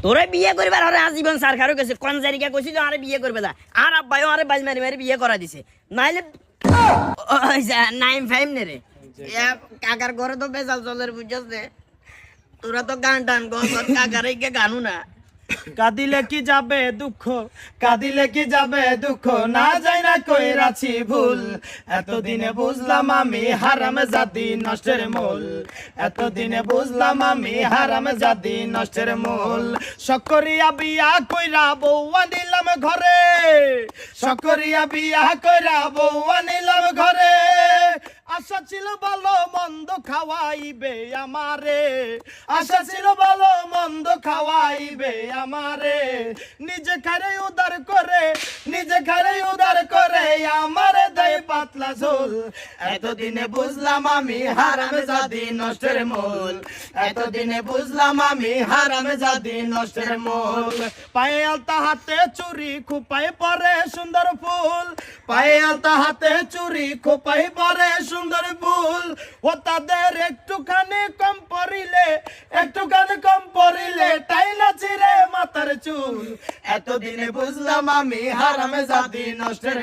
তোরে বিয়ে করবার আরে আজীবন সরকারও গেছে কোন জায়গা কইছি যে আরে বিয়ে করবে না আর আব্বাইও আরে বাজ মারি মারি বিয়ে করা দিছে নাইলে নাইম ফাইম নে রে কাকার ঘরে তো বেজাল চলের বুঝছস রে তোরা তো গান টান গছ কাকারে কে গানু না কাঁদিলে কি যাবে দুঃখ, কাঁদিলে কি যাবে দুঃখ, না যাই না কইরাছি ভুল। এতদিনে বুঝলাম আমি হারাম জাতি নষ্টের মূল, এতদিনে বুঝলাম আমি হারাম জাতি নষ্টের মূল। সকরিয়া বিয়া কইরা বউ আনিলাম ঘরে, সকরিয়া বিয়া কইরা বউ আনিলাম ঘরে। আশা ছিল ভালো মন্দ খাওয়াইবে আমারে, আশা ছিল ভালো মন্দ খাওয়াইবে আমারে। নিজে খারে উদার করে, নিজে খারে উদার করে আমারে দেয় পাতলা ঝোল। এতদিনে বুঝলাম আমি হারাম জাতি নষ্টের মূল, এতদিনে বুঝলাম আমি হারাম জাতি নষ্টের মূল। পায়ে আলতা হাতে চুরি খোপাই পরে সুন্দর ফুল, পায়ে আলতা হাতে চুরি খোপাই পরে সুন্দর ফুল। ও তাদের একটুখানি কম পড়িলে, একটুখানি কম পড়িলে টাইনা চিরে মাথার চুল। এতদিনে বুঝলাম আমি হারাম জাতি নষ্টের